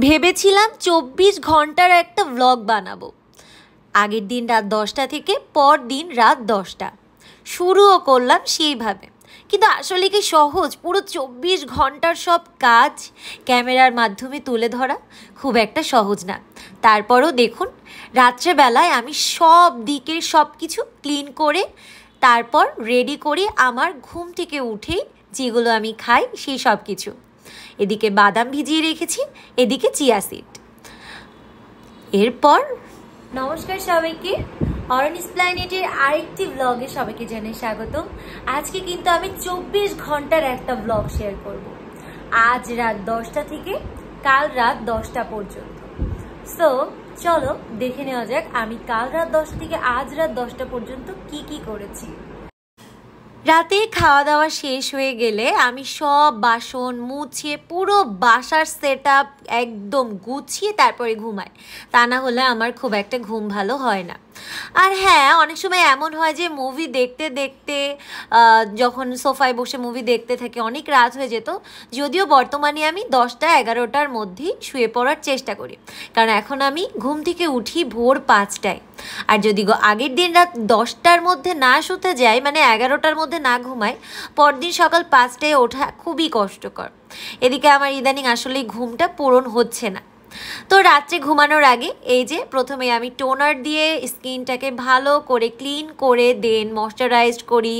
ভেবেছিলাম ২৪ ঘন্টার একটা ব্লগ বানাবো। আগের দিন রাত ১০টা থেকে পরদিন রাত ১০টা শুরুও করলাম সেইভাবে। কিন্তু আসলে কি সহজ পুরো ২৪ ঘন্টার সব কাজ ক্যামেরার মাধ্যমে তুলে ধরা? খুব একটা সহজ না। তারপরও দেখুন, রাত্রেবেলায় আমি সব দিকের সব কিছু ক্লিন করে তারপর রেডি করি আমার ঘুম থেকে উঠেই যেগুলো আমি খাই সেই সব কিছু। এদিকে বাদাম ভিজিয়ে রেখেছি, এদিকে চিয়া সিড। এরপর নমস্কার সবাইকে, অরনিস প্ল্যানেটের আরেকটি ব্লগে সবাইকে জানাই স্বাগত। আজকে কিন্তু আমি ২৪ ঘন্টার একটা ব্লগ শেয়ার করব, আজ রাত ১০টা থেকে কাল রাত ১০টা পর্যন্ত। সো চলো দেখে নেওয়া যাক আমি কাল রাত ১০টা থেকে আজ রাত ১০টা পর্যন্ত কি কি করেছি। রাতে খাওয়া দাওয়া শেষ হয়ে গেলে আমি সব বাসন মুছে পুরো বাসার সেট আপ একদম গুছিয়ে তারপরে ঘুমাই। তা না হলে আমার খুব একটা ঘুম ভালো হয় না। আর হ্যাঁ, অনেক সময় এমন হয় যে মুভি দেখতে দেখতে যখন সোফায় বসে মুভি দেখতে থাকি অনেক রাত হয়ে যেত। যদিও বর্তমানে আমি ১০টা-১১টার মধ্যেই শুয়ে পড়ার চেষ্টা করি, কারণ এখন আমি ঘুম থেকে উঠি ভোর ৫টায়। আর যদি আগের দিন রাত ১০টার মধ্যে না শুতে যাই, মানে ১১টার মধ্যে না ঘুমাই, পরদিন সকাল ৫টায় ওঠা খুবই কষ্টকর। এদিকে আমার ইদানিং আসলে ঘুমটা পূরণ হচ্ছে না। তো রাত্রে ঘুমানোর আগে এই যে প্রথমে আমি টোনার দিয়ে স্কিনটাকে ভালো করে ক্লিন করে দেন ময়শ্চারাইজড করি,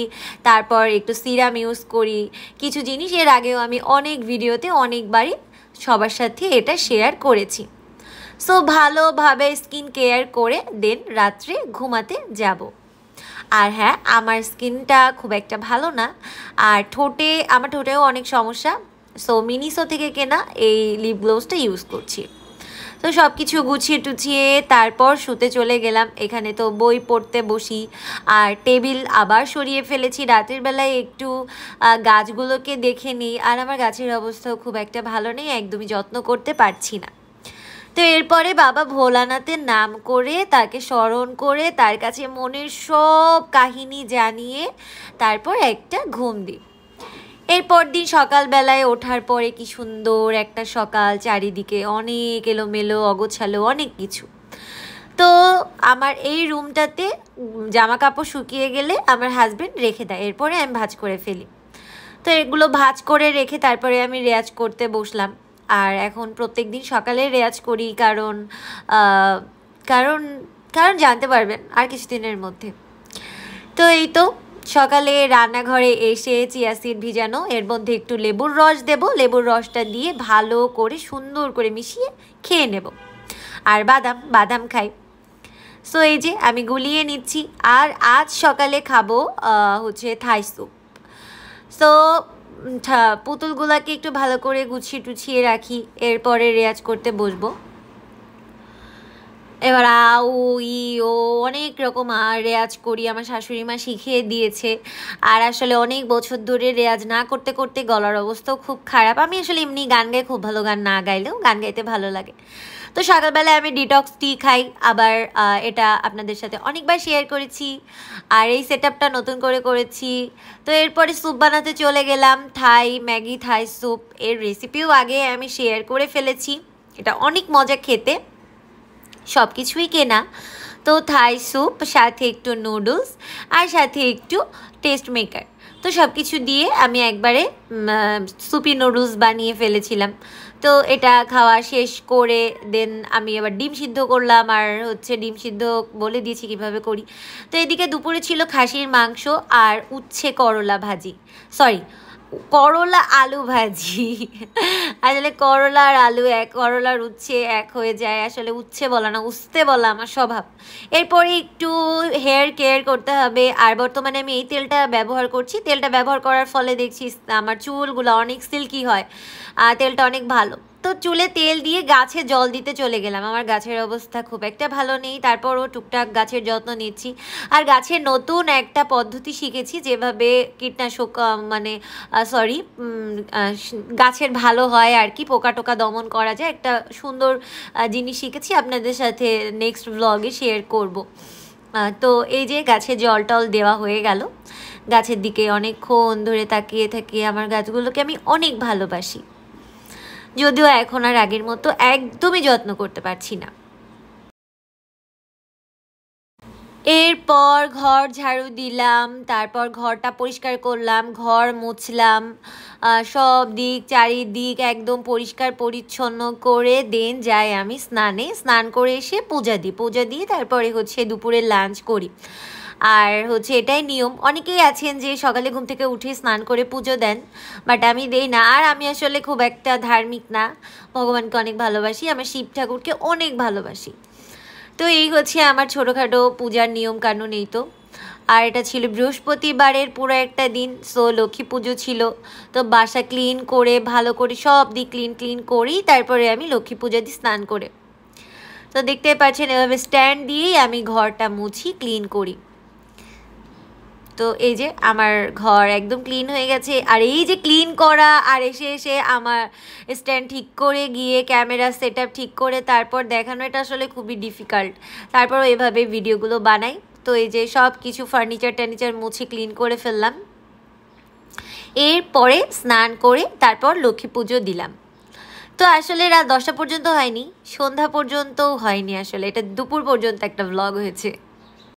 তারপর একটু সিরাম ইউজ করি। কিছু জিনিস এর আগেও আমি অনেক ভিডিওতে অনেকবারই সবার সাথে এটা শেয়ার করেছি। সো ভালোভাবে স্কিন কেয়ার করে দেন রাত্রে ঘুমাতে যাব। আর হ্যাঁ, আমার স্কিনটা খুব একটা ভালো না, আর আমার ঠোঁটেও অনেক সমস্যা। সো মিনিসো থেকে কেনা এই লিপ গ্লোভসটা ইউজ করছি। তো সব কিছু গুছিয়ে টুছিয়ে তারপর শুতে চলে গেলাম। এখানে তো বই পড়তে বসি, আর টেবিল আবার সরিয়ে ফেলেছি। রাতের বেলায় একটু গাছগুলোকে দেখে নিই, আর আমার গাছের অবস্থাও খুব একটা ভালো নেই, একদমই যত্ন করতে পারছি না। তো এরপরে বাবা ভোলানাথের নাম করে তাকে স্মরণ করে তার কাছে মনের সব কাহিনী জানিয়ে তারপর একটা ঘুম দিই। এরপর দিন সকালবেলায় ওঠার পরে কি সুন্দর একটা সকাল, চারিদিকে অনেক এলোমেলো অগোছালো অনেক কিছু। তো আমার এই রুমটাতে জামা কাপড় শুকিয়ে গেলে আমার হাজবেন্ড রেখে দেয়, এরপরে আমি ভাঁজ করে ফেলি। তো এগুলো ভাঁজ করে রেখে তারপরে আমি রেয়াজ করতে বসলাম। আর এখন প্রত্যেক দিন সকালে রেয়াজ করি, কারণ কারণ কারণ জানতে পারবেন আর কিছুদিনের মধ্যে। তো এই তো সকালে রান্নাঘরে এসে চিয়া সিড ভিজানো, এর মধ্যে একটু লেবুর রস দেব, লেবুর রসটা দিয়ে ভালো করে সুন্দর করে মিশিয়ে খেয়ে নেব। আর বাদাম খাই। সো এই যে আমি গুলিয়ে নিচ্ছি। আর আজ সকালে খাবো হচ্ছে থাই স্যুপ। সো পুতুলগুলাকে একটু ভালো করে গুছিয়ে টুছিয়ে রাখি, এরপরে রেয়াজ করতে বসবো। এবার ও অনেক রকম রেয়াজ করি, আমার শাশুড়ি মা শিখিয়ে দিয়েছে। আর আসলে অনেক বছর ধরে রেয়াজ না করতে করতে গলার অবস্থাও খুব খারাপ। আমি আসলে এমনি গান গাই, খুব ভালো গান না গাইলেও গান গাইতে ভালো লাগে। তো সকালবেলায় আমি ডিটক্স টি খাই, আবার এটা আপনাদের সাথে অনেকবার শেয়ার করেছি, আর এই সেট আপটা নতুন করে করেছি। তো এরপরে স্যুপ বানাতে চলে গেলাম, ম্যাগি থাই স্যুপ। এর রেসিপিও আগে আমি শেয়ার করে ফেলেছি, এটা অনেক মজা খেতে, সব কিছুই কেনা। তো থাই স্যুপ, সাথে একটু নুডলস, আর সাথে একটু টেস্ট মেকার। তো সব কিছু দিয়ে আমি একবারে সুপি নুডলস বানিয়ে ফেলেছিলাম। তো এটা খাওয়া শেষ করে দেন আমি আবার ডিম সিদ্ধ করলাম, আর হচ্ছে ডিম সিদ্ধ বলে দিয়েছি কীভাবে করি। তো এদিকে দুপুরে ছিল খাসির মাংস আর উচ্ছে করলা ভাজি, করলা আলু ভাজি। আসলে করলা আর আলু এক, করলার উচ্ছে এক হয়ে যায়, আসলে উচ্ছে বলা না উস্তে বলা আমার স্বভাব। এরপরে একটু হেয়ার কেয়ার করতে হবে, আর বর্তমানে আমি এই তেলটা ব্যবহার করছি। তেলটা ব্যবহার করার ফলে দেখছি আমার চুলগুলো অনেক সিল্কি হয়, আর তেলটা অনেক ভালো। তো চুলে তেল দিয়ে গাছে জল দিতে চলে গেলাম। আমার গাছের অবস্থা খুব একটা ভালো নেই, তারপরও টুকটাক গাছের যত্ন নিচ্ছি। আর গাছের নতুন একটা পদ্ধতি শিখেছি, যেভাবে কীটনাশক গাছের ভালো হয় আর কি, পোকা টোকা দমন করা যায়, একটা সুন্দর জিনিস শিখেছি, আপনাদের সাথে নেক্সট ব্লগে শেয়ার করব। তো এই যে গাছে জল টল দেওয়া হয়ে গেল, গাছের দিকে অনেকক্ষণ ধরে তাকিয়ে থাকি। আমার গাছগুলোকে আমি অনেক ভালোবাসি। যদিও এখন আর আগের মতো একদমই যত্ন করতে পারছি না। এরপর ঘর ঝাড়ু দিলাম, তারপর ঘরটা পরিষ্কার করলাম, ঘর মুছলাম, সব দিক চারিদিক একদম পরিষ্কার পরিচ্ছন্ন করে দেন যাই আমি স্নানে। স্নান করে এসে পূজা দিয়ে তারপরে হচ্ছে দুপুরে লাঞ্চ করি। আর হচ্ছে এটাই নিয়ম। অনেকেই আছেন যে সকালে ঘুম থেকে উঠে স্নান করে পুজো দেন, বাট আমি দেই না। আর আমি আসলে খুব একটা ধার্মিক না, ভগবানকে অনেক ভালোবাসি, আমার শিব ঠাকুরকে অনেক ভালোবাসি। তো এই হচ্ছে আমার ছোটোখাটো পূজার নিয়ম কানুন, এই তো। আর এটা ছিল বৃহস্পতিবারের পুরো একটা দিন, সো লক্ষ্মী পুজো ছিল। তো বাসা ক্লিন করে ভালো করে সব দিক ক্লিন করি, তারপরে আমি লক্ষ্মী পুজো দিই স্নান করে। তো দেখতে পাচ্ছেন এভাবে স্ট্যান্ড দিয়েই আমি ঘরটা মুছি, ক্লিন করি। তো এই যে আমার ঘর একদম ক্লিন হয়ে গেছে। আর এই যে ক্লিন করা আর এসে আমার স্ট্যান্ড ঠিক করে গিয়ে ক্যামেরা সেট আপ ঠিক করে তারপর দেখানো, এটা আসলে খুবই ডিফিকাল্ট। তারপরও এভাবে ভিডিওগুলো বানাই। তো এই যে সব কিছু ফার্নিচার মুছে ক্লিন করে ফেললাম। এরপরে স্নান করে তারপর লক্ষ্মী পুজো দিলাম। তো আসলে রাত 10টা পর্যন্ত হয়নি, সন্ধ্যা পর্যন্তও হয়নি, আসলে এটা দুপুর পর্যন্ত একটা ব্লগ হয়েছে।